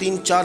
3-4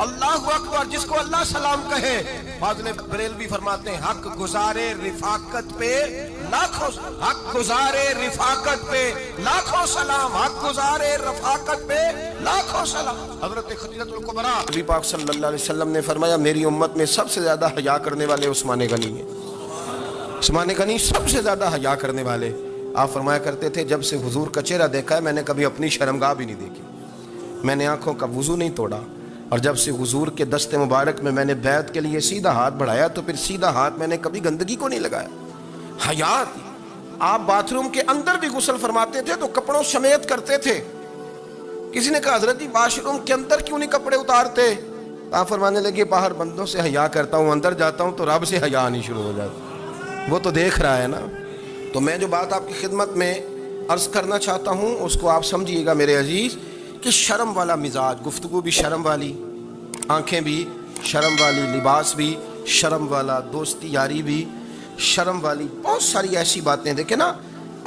اللہ اکبر، جس کو اللہ سلام کہے۔ فاضل بریلوی فرماتے ہیں حق گزارے رفاقت پہ لاکھوں، حق گزارے رفاقت پہ لاکھوں سلام، حق گزارے رفاقت پہ لاکھوں سلام۔ حضرت خدیجہ الکبریٰ، نبی پاک صلی اللہ علیہ وسلم نے فرمایا میری امت میں سب سے زیادہ حیا کرنے والے عثمان غنی ہیں۔ عثمان غنی سب سے زیادہ حیا کرنے والے۔ آپ فرمایا کرتے تھے جب سے حضور کا چہرہ دیکھا ہے میں نے کبھی اپنی شرمگاہ بھی نہیں دیکھی، میں نے آنکھوں کا وضو نہیں توڑا، اور جب سے حضور کے دست مبارک میں نے بیعت کے لیے سیدھا ہاتھ بڑھایا تو پھر سیدھا ہاتھ میں نے کبھی گندگی کو نہیں لگایا۔ حیات۔ آپ باتھ روم کے اندر بھی غسل فرماتے تھے تو کپڑوں سمیت کرتے تھے۔ کسی نے کہا حضرت واش روم کے اندر کیوں نہیں کپڑے اتارتے؟ آپ فرمانے لگے باہر بندوں سے حیا کرتا ہوں، اندر جاتا ہوں تو رب سے حیا آنی شروع ہو جاتی، وہ تو دیکھ رہا ہے نا۔ تو میں جو بات آپ کی خدمت میں عرض کرنا چاہتا ہوں اس کو آپ سمجھیے گا میرے عزیز، کہ شرم والا مزاج، گفتگو بھی شرم والی، آنکھیں بھی شرم والی، لباس بھی شرم والا، دوستی یاری بھی شرم والی، بہت ساری ایسی باتیں۔ دیکھیں نا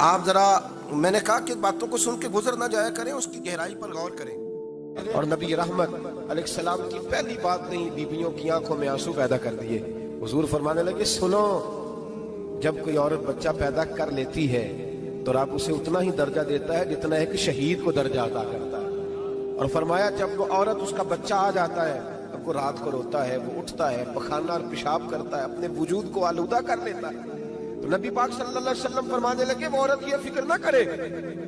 آپ ذرا، میں نے کہا کہ باتوں کو سن کے گزر نہ جایا کریں، اس کی گہرائی پر غور کریں۔ اور نبی رحمت علیہ السلام کی پہلی بات نہیں بیویوں کی آنکھوں میں آنسو پیدا کر دیے۔ حضور فرمانے لگے سنو، جب کوئی عورت بچہ پیدا کر لیتی ہے تو رب اسے اتنا ہی درجہ دیتا ہے جتنا ایک شہید کو درجہ عطا کرتا ہے۔ اور فرمایا جب وہ عورت اس کا بچہ آ جاتا ہے اب وہ رات کو روتا ہے، وہ اٹھتا ہے، پخانہ اور پیشاب کرتا ہے، اپنے وجود کو آلودہ کر لیتا ہے، تو نبی پاک صلی اللہ علیہ وسلم فرمانے لگے وہ عورت یہ فکر نہ کرے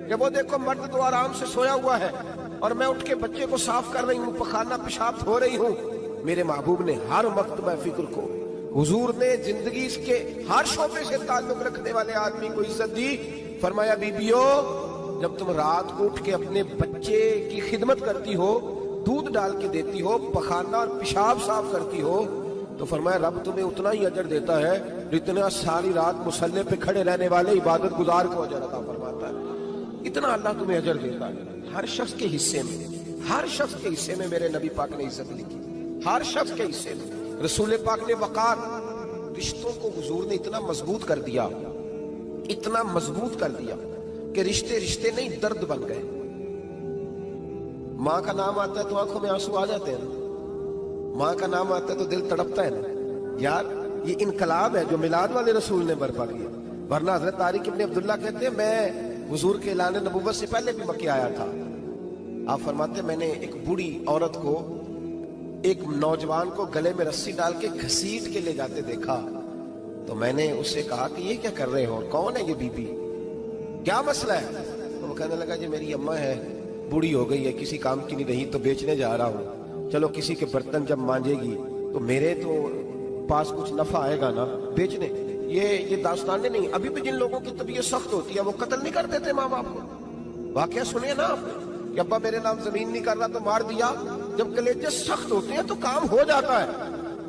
کہ وہ دیکھو مرد تو آرام سے سویا ہوا ہے اور میں اٹھ کے بچے کو صاف کر رہی ہوں، پخانہ پیشاب دھو رہی ہوں۔ میرے محبوب نے ہر مرتبہ فکر کو، حضور نے زندگی کے ہر شعبے سے تعلق رکھنے والے آدمی کو عزت دی۔ فرمایا بیبیو جب تم رات کو اٹھ کے اپنے بچے کی خدمت کرتی ہو، دودھ ڈال کے دیتی ہو، پخانہ اور پیشاب صاف کرتی ہو، تو فرمایا رب تمہیں اتنا ہی اجر دیتا ہے جتنا ساری رات مصلی پہ کھڑے رہنے والے عبادت گزار کو اجر عطا فرماتا ہے۔ اتنا اللہ تمہیں اجر دیتا ہے۔ ہر شخص کے حصے میں، ہر شخص کے حصے میں میرے نبی پاک نے عزت لکھی، ہر شخص کے حصے میں۔ رسول پاک نے وقار، رشتوں کو حضور نے اتنا مضبوط کر دیا، اتنا مضبوط کر دیا کہ رشتے رشتے نہیں درد بن گئے۔ ماں کا نام آتا ہے تو آنکھوں میں آنسو آ جاتے ہیں، ماں کا نام آتا ہے تو دل تڑپتا ہے نا یار۔ یہ انقلاب ہے جو میلاد والے رسول نے برپا کیا، ورنہ حضرت طارق ابن عبداللہ کہتے ہیں میں حضور کے اعلان نبوت سے پہلے بھی مکے آیا تھا۔ آپ فرماتے ہیں میں نے ایک بوڑھی عورت کو، ایک نوجوان کو گلے میں رسی ڈال کے گھسیٹ کے لے جاتے دیکھا، تو میں نے اس سے کہا کہ یہ کیا کر رہے ہو، کون ہے یہ بی بی، کیا مسئلہ ہے؟ تو وہ کہنے لگا جی میری اماں ہے، بوڑھی ہو گئی ہے، کسی کام کی نہیں رہی تو بیچنے جا رہا ہوں، چلو کسی کے برتن جب مانجے گی تو میرے تو پاس کچھ نفع آئے گا نا بیچنے۔ یہ داستانیں نہیں، ابھی بھی جن لوگوں کی طبیعت سخت ہوتی ہے وہ قتل نہیں کر دیتے ماں باپ کو۔ واقعہ سنیں نا آپ نے کہ ابا میرے نام زمین نہیں کر رہا تو مار دیا۔ جب کلیجے سخت ہوتے ہیں تو کام ہو جاتا ہے۔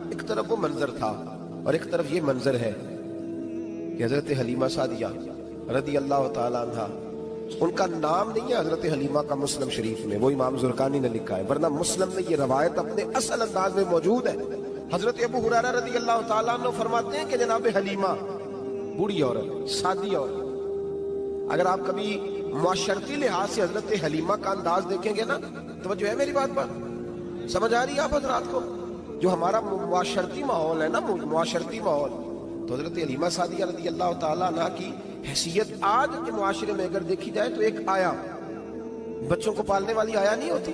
ایک طرف وہ منظر تھا اور ایک طرف یہ منظر ہے کہ حضرت حلیمہ سعدیہ رضی اللہ تعالیٰ عنہ، ان کا نام نہیں ہے حضرت حلیمہ کا مسلم شریف میں، وہ امام زرقانی نے لکھا ہے، ورنہ مسلم میں یہ روایت اپنے اصل انداز میں موجود ہے۔ حضرت ابو ہریرہ رضی اللہ تعالیٰ عنہ فرماتے ہیں کہ جناب حلیمہ بوڑھی عورت، سادی عورت، اگر آپ کبھی معاشرتی لحاظ سے حضرت حلیمہ کا انداز دیکھیں گے نا، توجہ ہے میری بات پر، سمجھ آ رہی ہے آپ حضرات کو؟ جو ہمارا معاشرتی ماحول ہے نا، معاشرتی ماحول، تو حضرت حلیمہ سعدیہ رضی اللہ تعالیٰ عنہ کی حیثیت آج کے معاشرے میں اگر دیکھی جائے تو ایک آیا، بچوں کو پالنے والی آیا نہیں ہوتی،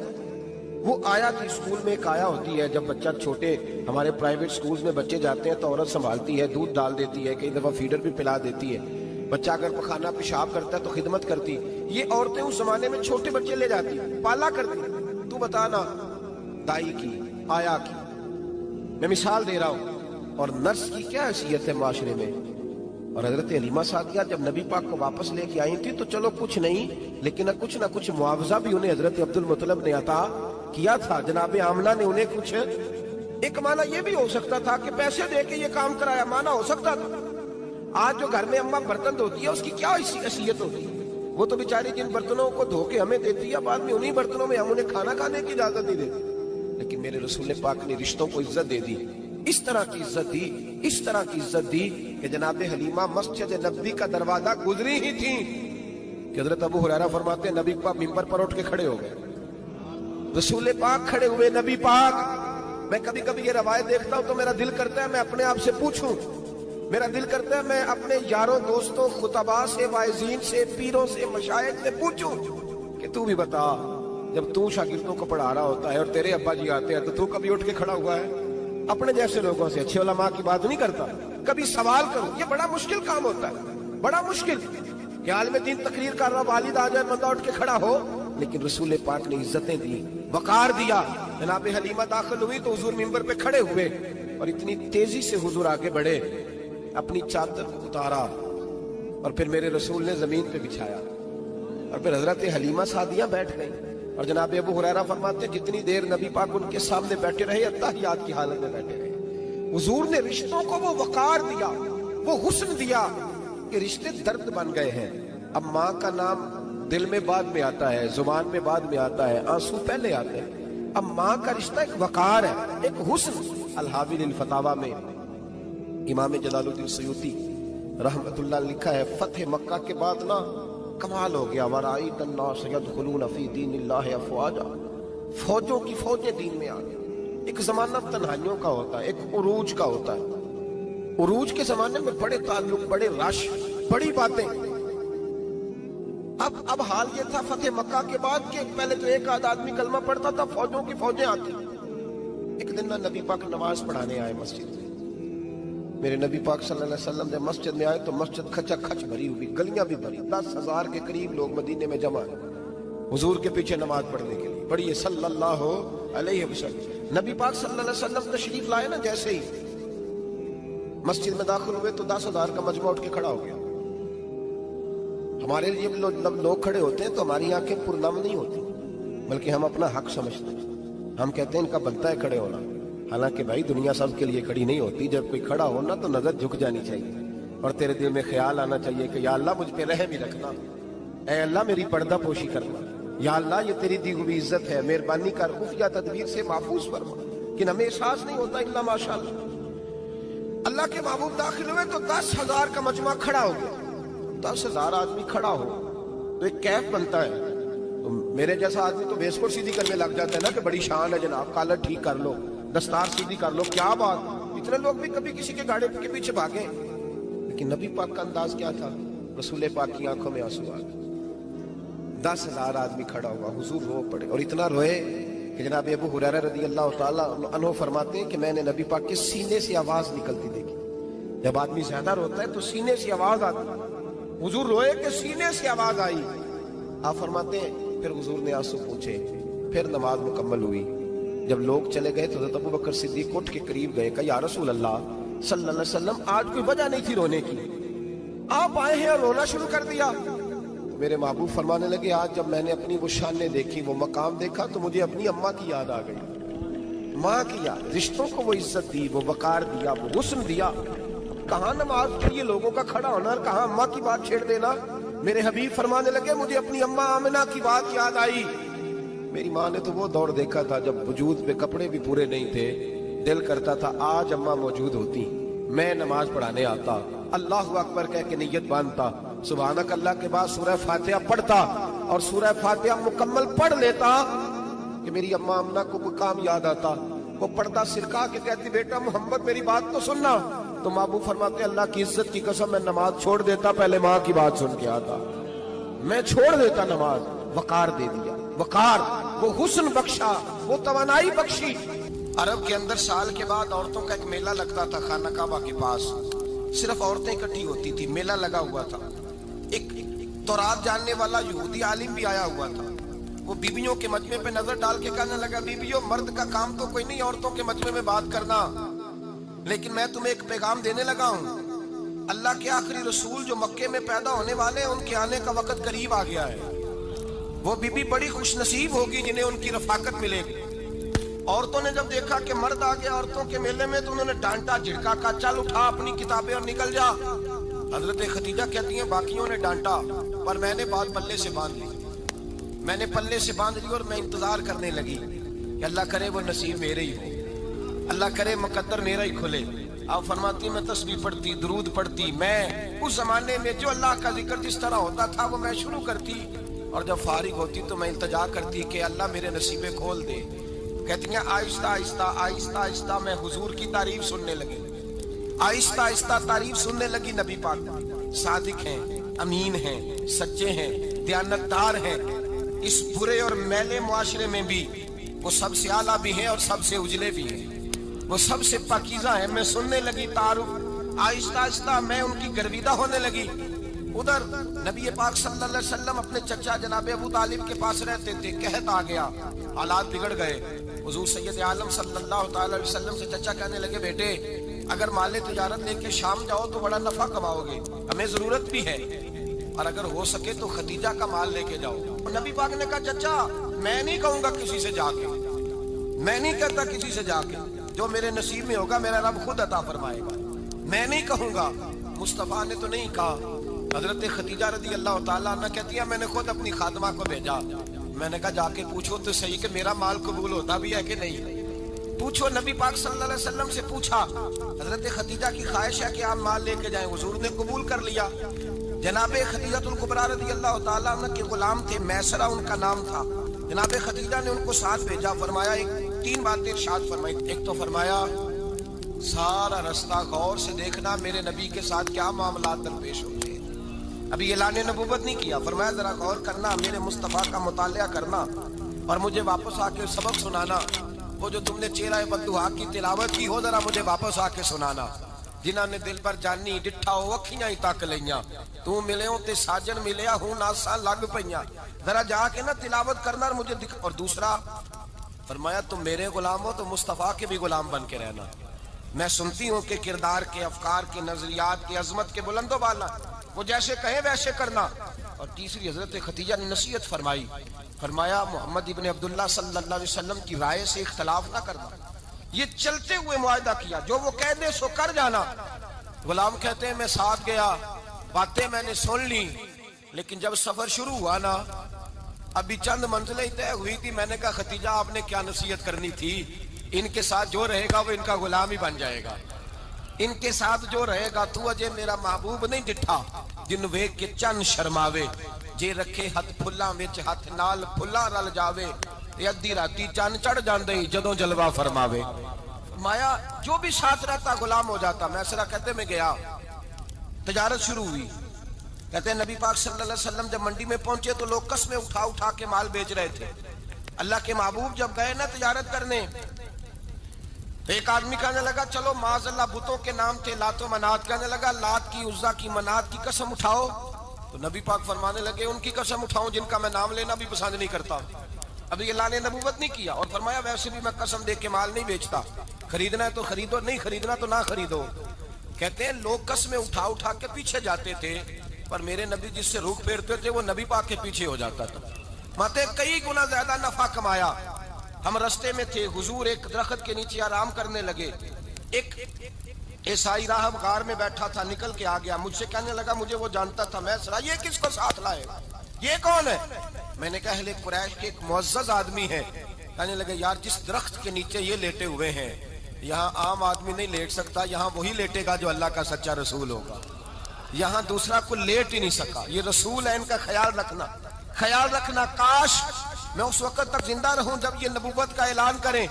وہ آیا تھی۔ اسکول میں ایک آیا ہوتی ہے، جب بچہ چھوٹے ہمارے پرائیویٹ سکولز میں بچے جاتے ہیں تو عورت سنبھالتی ہے، دودھ ڈال دیتی ہے، کئی دفعہ فیڈر بھی پلا دیتی ہے، بچہ اگر پخانہ پیشاب کرتا ہے تو خدمت کرتی۔ یہ عورتیں اس زمانے میں چھوٹے بچے لے جاتی، پالا کرتی۔ تو بتانا دائی کی، آیا کی، میں مثال دے رہا ہوں، اور نرس کی کیا حیثیت ہے معاشرے میں۔ اور حضرت حلیمہ سعدیہ جب نبی پاک کو واپس لے کے آئی تھی تو چلو کچھ نہیں، لیکن نہ کچھ معاوضہ بھی انہیں حضرت عبد المطلب نے عطا کیا تھا۔ جناب آمنہ نے انہیں کچھ، ایک معنی یہ بھی ہو سکتا تھا کہ پیسے دے کے یہ کام کرایا، معنی ہو سکتا تھا۔ آج جو گھر میں اماں برتن دھوتی ہے اس کی کیا حیثیت ہوتی ہے؟ وہ تو بیچاری جن برتنوں کو دھو کے ہمیں دیتی ہے، بعد میں انہی برتنوں میں ہم انہیں کھانا کھانے کی اجازت نہیں دیتے۔ لیکن میرے رسول پاک نے رشتوں کو عزت دے دی، اس طرح کی عزت دی، اس طرح کی عزت دی کہ جناب حلیمہ مسجد نبوی کا دروازہ گزری ہی تھی کہ حضرت ابو ہریرہ فرماتے ہیں نبی پاک ممبر پر اٹھ کے کھڑے ہو گئے، رسول پاک کھڑے ہوئے، نبی پاک میں کبھی کبھی یہ روایت دیکھتا ہوں تو میرا دل کرتا ہے میں اپنے آپ سے پوچھوں، میرا دل کرتا ہے میں اپنے یاروں دوستوں خطباء سے، واعظین سے، پیروں سے، مشائخ سے پوچھوں کہ تو بھی بتا، جب تو شاگردوں کو پڑھا رہا ہوتا ہے اور تیرے ابا جی آتے ہیں تو کبھی اٹھ کے کھڑا ہوا ہے؟ اپنے جیسے لوگوں سے، اچھے علماء کی بات نہیں کرتا، کبھی سوال کرو۔ یہ بڑا مشکل کام ہوتا ہے، بڑا مشکل کہ عالم دین تقریر کر رہا، والد آ جائے، بندہ اٹھ کے کھڑا ہو۔ لیکن رسول پاک نے عزتیں دی، وقار دیا۔ جناب حلیمہ داخل ہوئی تو حضور منبر پہ کھڑے ہوئے اور اتنی تیزی سے حضور آگے بڑھے، اپنی چادر کو اتارا اور پھر میرے رسول نے زمین پہ بچھایا اور پھر حضرت حلیمہ سعدیہ بیٹھ گئی۔ اور جناب ابو ہریرہ فرماتے ہیں جتنی دیر نبی پاک ان کے سامنے بیٹھے رہے اتحیات کی حالت میں بیٹھے رہے۔ حضور نے رشتوں کو وہ وقار دیا، وہ حسن دیا کہ رشتے درد بن گئے ہیں۔ اب ماں کا نام دل میں بعد میں آتا ہے، زبان میں بعد میں آتا ہے، آنسو پہلے آتے ہیں۔ اب ماں کا رشتہ ایک وقار ہے، ایک حسن۔ الحاوی للفتاوی میں امام جلال الدین سیوطی رحمت اللہ لکھا ہے فتح مکہ کے بعد نا کمال ہو گیا، وَرَأَيْتَ النَّاسَ يَدْخُلُونَ فِي دِينِ اللَّهِ أَفْوَاجًا، فوجوں کی فوجیں دین میں آ گئی۔ ایک زمانہ تنہائیوں کا ہوتا ہے، ایک عروج کا ہوتا ہے۔ عروج کے زمانے میں بڑے تعلق، بڑے رش، بڑی باتیں۔ اب حال یہ تھا فتح مکہ کے بعد کہ پہلے تو ایک آدھ آدمی کلمہ پڑھتا تھا، فوجوں کی فوجیں آتی۔ ایک دن نبی پاک نماز پڑھانے آئے مسجد میں۔ میرے نبی پاک صلی اللہ علیہ وسلم جب مسجد میں آئے تو مسجد کھچا کھچ بھری ہوئی، گلیاں بھی بھری، 10,000 کے قریب لوگ مدینے میں جمع ہیں حضور کے پیچھے نماز پڑھنے کے لیے۔ پڑھیے صلی اللہ علیہ وسلم۔ نبی پاک صلی اللہ علیہ وسلم تشریف لائے نا، جیسے ہی مسجد میں داخل ہوئے تو 10,000 کا مجمع اٹھ کے کھڑا ہو گیا۔ ہمارے لیے لوگ کھڑے ہوتے ہیں تو ہماری آنکھیں پرنم نہیں ہوتی، بلکہ ہم اپنا حق سمجھتے ہیں۔ ہم کہتے ہیں ان کا بنتا ہے کھڑے ہونا، حالانکہ بھائی دنیا سب کے لیے کھڑی نہیں ہوتی۔ جب کوئی کھڑا ہونا تو نظر جھک جانی چاہیے اور تیرے دل میں خیال آنا چاہیے کہ یا اللہ مجھ پہ رحم ہی رکھنا، اے اللہ میری پردہ پوشی کرنا، یا اللہ یہ تیری دی ہوئی عزت ہے، مہربانی کر، خفیہ تدبیر سے محفوظ فرما۔ کہ ہمیں احساس نہیں ہوتا الا ماشاءاللہ۔ اللہ کے محبوب داخل ہوئے تو 10,000 کا مجمع کھڑا ہو گیا۔ 10,000 آدمی کھڑا ہو تو ایک کیف بنتا ہے۔ تو میرے جیسا آدمی تو بیس کو سیدھی کرنے لگ جاتا ہے نا کہ بڑی شان ہے جناب، کالر ٹھیک کر لو، دستار سیدھی کر لو، کیا بات۔ اتنے لوگ بھی کبھی کسی کے گاڑی کے پیچھے بھاگے، لیکن نبی پاک کا انداز کیا تھا؟ رسول پاک کی آنکھوں میں آنسو آ گئے۔ 10,000 آدمی کھڑا ہوا، حضور رو پڑے اور اتنا روئے کہ جناب ابو ہریرہ رضی اللہ تعالیٰ عنہ فرماتے ہیں کہ میں نے نبی پاک کے سینے سے آواز نکلتی دیکھی۔ جب آدمی زیادہ روتا ہے تو سینے سے آواز آتی، حضور روئے کہ سینے سے آواز آئی۔ آپ فرماتے ہیں پھر حضور نے آنسو پوچھے، پھر نماز مکمل ہوئی۔ جب لوگ چلے گئے تو حضرت ابوبکر صدیق اٹھ کے قریب گئے، کہا یا رسول اللہ صلی اللہ علیہ وسلم آج کوئی وجہ نہیں تھی رونے کی، آپ آئے ہیں اور رونا شروع کر دیا۔ تو میرے محبوب فرمانے لگے آج جب میں نے اپنی وہ شانیں دیکھی، وہ مقام دیکھا تو مجھے اپنی اماں کی یاد آ گئی، ماں کی یاد۔ رشتوں کو وہ عزت دی، وہ وقار دیا، وہ حسن دیا۔ کہاں نماز کے لیے لوگوں کا کھڑا ہونا اور کہاں اماں کی بات چھیڑ دینا۔ میرے حبیب فرمانے لگے مجھے اپنی اماں آمنہ کی بات یاد آئی۔ میری ماں نے تو وہ دور دیکھا تھا جب وجود پہ کپڑے بھی پورے نہیں تھے، دل کرتا تھا آج اماں موجود ہوتی، میں نماز پڑھانے آتا، اللہ اکبر کہہ کے نیت باندھتا، سبحانک اللہ کے بعد سورہ فاتحہ پڑھتا اور سورہ فاتحہ مکمل پڑھ لیتا کہ میری اماں آمنہ کو کوئی کام یاد آتا، وہ پڑھتا سرکا کے کہتی بیٹا محمد میری بات تو سننا، تو محبوب فرماتے اللہ کی عزت کی قسم میں نماز چھوڑ دیتا، پہلے ماں کی بات سن کے آتا، میں چھوڑ دیتا نماز۔ وقار دے دیا، وقار، وہ حسن بخشا، وہ توانائی بخشی۔ عرب کے اندر سال کے بعد عورتوں کا ایک میلہ لگتا تھا خانہ کعبہ کے پاس، صرف عورتیں اکٹھی ہوتی تھی، میلہ لگا ہوا تھا۔ ایک تورات جاننے والا یہودی عالم بھی آیا ہوا تھا، وہ بیویوں کے مجمع پہ نظر ڈال کے کہنے لگا بیویوں مرد کا کام تو کوئی نہیں عورتوں کے مجمع میں بات کرنا، لیکن میں تمہیں ایک پیغام دینے لگا ہوں، اللہ کے آخری رسول جو مکے میں پیدا ہونے والے ہیں ان کے آنے کا وقت قریب آ گیا ہے۔ وہ بی بی بڑی خوش نصیب ہوگی جنہیں ان کی رفاقت ملے گی۔ عورتوں نے جب دیکھا کہ مرد آ گیا عورتوں کے میلے میں تو انہوں نے ڈانٹا، جھڑکا، کہا چل اٹھا اپنی کتابیں اور نکل جا۔ حضرت خدیجہ کہتی ہیں باقیوں نے ڈانٹا پر میں نے بات پلے سے باندھ لی، میں نے پلے سے باندھ لی اور میں انتظار کرنے لگی کہ اللہ کرے وہ نصیب میرے ہی ہو، اللہ کرے مقدر میرا ہی کھلے۔ آپ فرماتی میں تسبیح پڑھتی، درود پڑھتی، میں اس زمانے میں جو اللہ کا ذکر جس طرح ہوتا تھا وہ میں شروع کرتی، اور جب فارغ ہوتی تو میں التجا کرتی کہ اللہ میرے نصیبے کھول دے۔ کہتی ہیں آہستہ آہستہ آہستہ آہستہ میں حضور کی تعریف سننے لگی، آہستہ آہستہ تعریف سننے لگی۔ نبی پاک صادق ہیں، امین ہیں، سچے ہیں، دیانتدار ہیں، اس برے اور میلے معاشرے میں بھی وہ سب سے اعلیٰ بھی ہیں اور سب سے اجلے بھی ہیں، وہ سب سے پاکیزہ ہیں۔ میں سننے لگی تعارف، آہستہ آہستہ میں ان کی گرویدہ ہونے لگی۔ ادھر نبی پاک صلی اللہ علیہ وسلم اپنے چچا جناب ابو طالب کے پاس رہتے تھے، قحط آ گیا، حالات بگڑ گئے۔ حضور سید عالم صلی اللہ تعالی علیہ وسلم سے چچا کہنے لگے بیٹے اگر مال تجارت لے کے شام جاؤ تو بڑا نفع کماؤ گے، ہمیں ضرورت بھی ہے، اور اگر ہو سکے تو خدیجہ کا مال لے کے جاؤ۔ نبی پاک نے کہا چچا میں نہیں کہوں گا کسی سے جا کے، میں نہیں کہتا کسی سے جا کے، جو میرے نصیب میں ہوگا میرا رب خود عطا فرمائے گا، میں نہیں کہوں گا۔ مصطفیٰ نے تو نہیں کہا۔ حضرت خدیجہ رضی اللہ تعالیٰ عنہ کہتی ہے میں نے خود اپنی خادمہ کو بھیجا، میں نے کہا جا کے پوچھو تو صحیح کہ میرا مال قبول ہوتا بھی ہے کہ نہیں، پوچھو۔ نبی پاک صلی اللہ علیہ وسلم سے پوچھا، حضرت خدیجہ کی خواہش ہے کہ آپ مال لے کے جائیں، حضور نے قبول کر لیا۔ جناب خدیجہ الکبریٰ رضی اللہ تعالیٰ عنہ کے غلام تھے، میسرہ ان کا نام تھا۔ جناب خدیجہ نے ان کو ساتھ بھیجا، فرمایا تین باتیں ارشاد فرمائی۔ ایک تو فرمایا سارا رستہ غور سے دیکھنا میرے نبی کے ساتھ کیا معاملات درپیش ہوتے ہیں، ابھی اعلان نبوت نہیں کیا، فرمایا ذرا غور کرنا، میرے مصطفیٰ کا مطالعہ کرنا اور مجھے واپس آ کے سبق سنانا، وہ جو تم نے چہرہ بددعا کی تلاوت کی ہو ذرا مجھے واپس آ کے سنانا۔ جنہاں نے دل پر جانی ڈٹھا ہو اکھیاں ہی تک لیاں، تو ملے ہوں تے ساجن ملیا ہوں ناساں لگ پئیاں، ذرا جا کے نا تلاوت کرنا اور مجھے اور دوسرا فرمایا تم میرے غلام ہو تو مصطفیٰ کے بھی غلام بن کے رہنا، میں سنتی ہوں کہ کردار کے، افکار کے، نظریات کے، عظمت کے بلند و بالا، وہ جیسے کہیں ویسے کرنا۔ اور تیسری حضرت خدیجہ نے نصیحت فرمائی، فرمایا محمد ابن عبداللہ صلی اللہ علیہ وسلم کی رائے سے اختلاف نہ کرنا، یہ چلتے ہوئے معاہدہ کیا، جو وہ کہہ دے سو کر جانا۔ غلام کہتے ہیں میں ساتھ گیا، باتیں میں نے سن لی، لیکن جب سفر شروع ہوا نا ابھی چند منزلیں طے ہوئی تھی، میں نے کہا خدیجہ آپ نے کیا نصیحت کرنی تھی، ان کے ساتھ جو رہے گا وہ ان کا غلام ہی بن جائے گا، ان کے ساتھ جو رہے گا تو اجے میرا محبوب نہیں ڈٹھا جن ویکھ کے چن شرماوے، جے رکھے ہاتھ پھلاں وچ ہاتھ نال پھلاں رل جاوے، تے ادھی راتی چن چڑھ جاندے جدوں جلوہ فرماوے۔ فرمایا جو بھی ساتھ رہتا غلام ہو جاتا۔ میسرہ کہتے میں گیا، تجارت شروع ہوئی، کہتے ہیں نبی پاک صلی اللہ علیہ وسلم جب منڈی میں پہنچے تو لوگ قسمیں اٹھا اٹھا کے مال بیچ رہے تھے۔ اللہ کے محبوب جب گئے نا تجارت کرنے تو ایک آدمی کہنے لگا چلو معاذ اللہ بتوں کے نام تھے لات و منات، کہنے لگا لات کی، عزا کی، منات کی قسم اٹھاؤ، تو نبی پاک فرمانے لگے ان کی قسم اٹھاؤں جن کا میں نام لینا بھی پسند نہیں کرتا۔ ابھی اللہ نے نبوت نہیں کیا، اور فرمایا ویسے بھی میں قسم دے کے مال نہیں بیچتا، خریدنا ہے تو خریدو، نہیں خریدنا تو نہ خریدو۔ کہتے ہیں لوگ قسمیں اٹھا اٹھا کے پیچھے جاتے تھے، پر میرے نبی جس سے رخ پھیرتے تھے وہ نبی پاک کے پیچھے ہو جاتا تھا۔ ماتے کئی گنا زیادہ نفع کمایا۔ ہم رستے میں تھے، حضور ایک درخت کے نیچے آرام کرنے لگے، ایک عیسائی راہب غار میں بیٹھا تھا، نکل کے آ گیا، مجھ سے کہنے لگا مجھے وہ جانتا تھا، میں سرا یہ کس کو ساتھ لائے، یہ کون ہے؟ میں نے کہا اہل قریش کے ایک معزز آدمی ہے۔ کہنے لگے یار جس درخت کے نیچے یہ لیٹے ہوئے ہیں یہاں عام آدمی نہیں لیٹ سکتا، یہاں وہی لیٹے گا جو اللہ کا سچا رسول ہوگا، یہاں دوسرا کوئی لیٹ ہی نہیں سکا، یہ رسول ہے، ان کا خیال رکھنا، خیال رکھنا۔ کاش میں اس وقت تک زندہ رہوں جب یہ نبوت کا اعلان کریں۔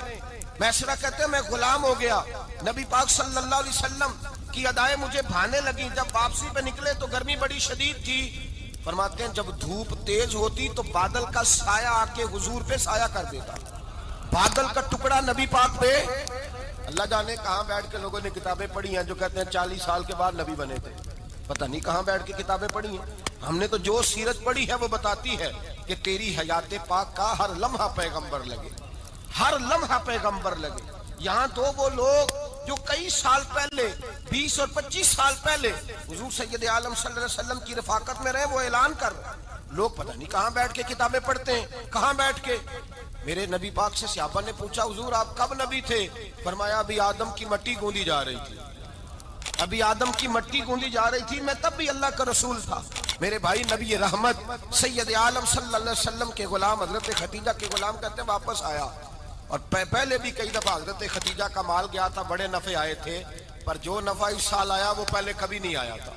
میسرہ کہتے ہیں میں غلام ہو گیا، نبی پاک صلی اللہ علیہ وسلم کی ادائیں مجھے بھانے لگی۔ جب واپسی پہ نکلے تو گرمی بڑی شدید تھی، فرماتے ہیں جب دھوپ تیز ہوتی تو بادل کا سایہ آ کے حضور پہ سایہ کر دیتا، بادل کا ٹکڑا نبی پاک پہ۔ اللہ جانے کہاں بیٹھ کے لوگوں نے کتابیں پڑھی ہیں جو کہتے ہیں 40 سال کے بعد نبی بنے تھے، پتہ نہیں کہاں بیٹھ کے کتابیں پڑھی ہیں۔ ہم نے تو جو سیرت پڑھی ہے وہ بتاتی ہے کہ تیری حیات پاک کا ہر لمحہ پیغمبر لگے، ہر لمحہ پیغمبر لگے۔ یہاں تو وہ لوگ جو کئی سال پہلے 20 اور 25 سال پہلے حضور سید عالم صلی اللہ علیہ وسلم کی رفاقت میں رہے، وہ اعلان کر لوگ پتہ نہیں کہاں بیٹھ کے کتابیں پڑھتے ہیں، کہاں بیٹھ کے۔ میرے نبی پاک سے صحابہ نے پوچھا حضور آپ کب نبی تھے؟ فرمایا ابھی آدم کی مٹی گوندی جا رہی تھی، ابھی آدم کی مٹی گوندی جا رہی تھی، میں تب بھی اللہ کا رسول تھا۔ میرے بھائی نبی رحمت سید عالم صلی اللہ علیہ وسلم کے غلام حضرت خدیجہ کے غلام کہتے ہیں واپس آیا، اور پہلے بھی کئی دفعہ حضرت خدیجہ کا مال گیا تھا، بڑے نفع آئے تھے، پر جو نفع اس سال آیا وہ پہلے کبھی نہیں آیا تھا۔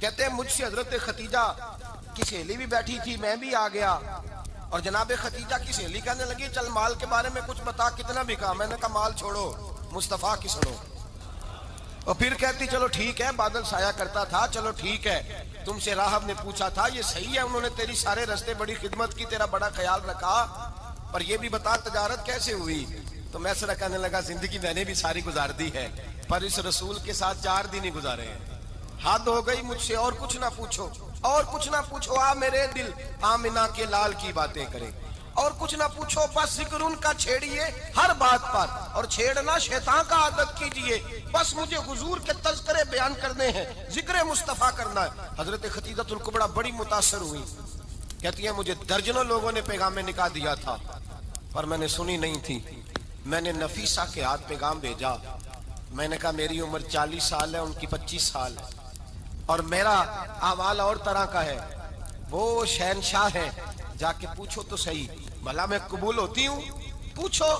کہتے ہیں مجھ سے حضرت خدیجہ کی سہیلی بھی بیٹھی تھی، میں بھی آ گیا، اور جناب خدیجہ کی سہیلی کہنے لگی چل مال کے بارے میں کچھ بتا، کتنا بکا؟ میں نے کہا مال چھوڑو، مصطفیٰ کی سنو۔ اور پھر کہتی چلو ٹھیک ہے، بادل سایہ کرتا تھا، چلو ٹھیک ہے، تم سے راہب نے پوچھا تھا، یہ صحیح ہے، انہوں نے تیری سارے رستے بڑی خدمت کی، تیرا بڑا خیال رکھا، پر یہ بھی بتا تجارت کیسے ہوئی؟ تو میں سرا کہنے لگا زندگی میں نے بھی ساری گزار دی ہے، پر اس رسول کے ساتھ 4 دن ہی گزارے ہیں، حد ہو گئی مجھ سے، اور کچھ نہ پوچھو، اور کچھ نہ پوچھو، آ میرے دل آمنہ کے لال کی باتیں کرے، اور کچھ نہ پوچھو، بس ذکر ان کا چھیڑیے ہر بات پر، اور چھیڑنا شیطان کا عادت کیجئے، بس مجھے حضور کے تذکرے بیان کرنے ہیں، ذکر مصطفیٰ کرنا ہے۔ حضرت خدیجہ الکبریٰ بڑی متاثر ہوئی، کہتی ہیں مجھے درجنوں لوگوں نے پیغام نکاح دیا تھا، پر میں نے سنی نہیں تھی، میں نے نفیسہ کے ہاتھ پیغام بھیجا، میں نے کہا میری عمر 40 سال ہے، ان کی 25 سال ہے، اور میرا احوال اور طرح کا ہے، وہ شہنشاہ ہے، جا کے پوچھو تو صحیح، بھلا میں قبول ہوتی ہوں؟ پوچھو۔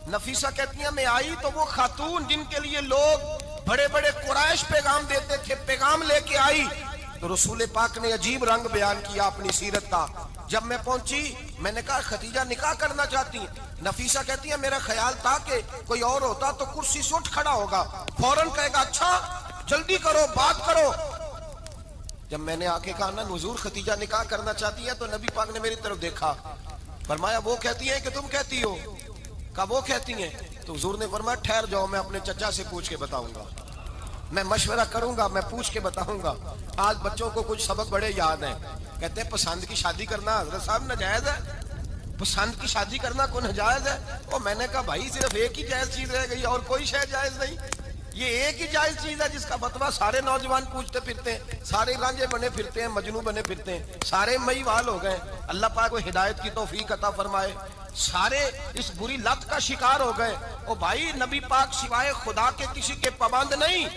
نفیسہ کہتی ہیں میں آئی تو وہ خاتون جن کے لیے لوگ بڑے بڑے قریش پیغام دیتے تھے، پیغام لے کے آئی، تو رسول پاک نے عجیب رنگ بیان کیا اپنی سیرت کا۔ جب میں پہنچی میں نے کہا خدیجہ نکاح کرنا چاہتی ہیں؟ نفیسہ کہتی ہے میرا خیال تھا کہ کوئی اور ہوتا تو کرسی سے اٹھ کھڑا ہوگا، فوراً کہے گا اچھا جلدی کرو بات کرو۔ جب میں نے آ کے کہا نا حضور خدیجہ نکاح کرنا چاہتی ہے، تو نبی پاک نے میری طرف دیکھا، فرمایا وہ کہتی ہیں کہ تم کہتی ہو؟ کہا وہ کہتی ہیں، تو حضور نے فرمایا ٹھہر جاؤ، میں اپنے چچا سے پوچھ کے بتاؤں گا، میں مشورہ کروں گا، میں پوچھ کے بتاؤں گا۔ آج بچوں کو کچھ سبق بڑے یاد ہیں، کہتے ہیں پسند کی شادی کرنا حضرت صاحب ناجائز ہے، پسند کی شادی کرنا کوئی ناجائز ہے؟ اور میں نے کہا بھائی صرف ایک ہی جائز چیز رہ گئی، اور کوئی شے جائز نہیں، یہ ایک ہی جائز چیز ہے جس کا فتویٰ سارے نوجوان پوچھتے پھرتے ہیں، سارے رانجے بنے پھرتے ہیں، مجنوں بنے پھرتے ہیں، سارے مئی وال ہو گئے، اللہ پاک کو ہدایت کی توفیق عطا فرمائے، سارے اس بری لت کا شکار ہو گئے۔ او بھائی نبی پاک سوائے خدا کے کسی کے پابند نہیں،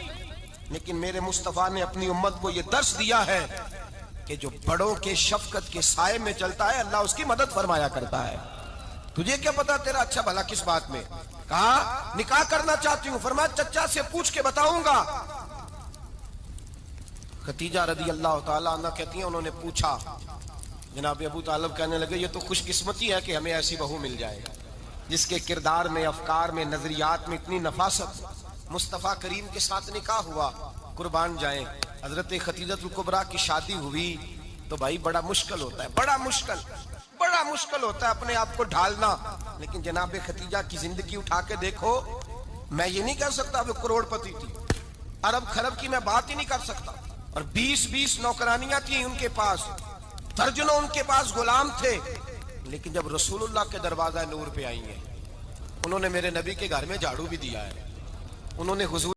لیکن میرے مصطفیٰ نے اپنی امت کو یہ درس دیا ہے کہ جو بڑوں کے شفقت کے سائے میں چلتا ہے اللہ اس کی مدد فرمایا کرتا ہے۔ تجھے کیا پتا تیرا اچھا بھلا کس بات میں؟ کہا نکاح کرنا چاہتی ہوں، فرمایا چچا سے پوچھ کے بتاؤں گا۔ خدیجہ رضی اللہ تعالیٰ عنہ کہتی ہیں انہوں نے پوچھا، جناب ابو طالب کہنے لگے یہ تو خوش قسمتی ہے کہ ہمیں ایسی بہو مل جائے جس کے کردار میں، افکار میں، نظریات میں اتنی نفاست۔ مصطفیٰ کریم کے ساتھ نکاح ہوا، قربان جائیں۔ حضرت خدیجہ الکبریٰ کی شادی ہوئی تو بھائی بڑا مشکل ہوتا ہے، بڑا مشکل ہوتا ہے اپنے آپ کو ڈھالنا، لیکن جناب خدیجہ کی زندگی اٹھا کے دیکھو، میں یہ نہیں کہہ سکتا وہ کروڑ پتی تھی، ارب خرب کی میں بات ہی نہیں کر سکتا، اور 20 نوکرانیاں تھیں ان کے پاس، درجنوں ان کے پاس غلام تھے، لیکن جب رسول اللہ کے دروازہ نور پہ آئی ہیں، انہوں نے میرے نبی کے گھر میں جھاڑو بھی دیا ہے، انہوں نے حضور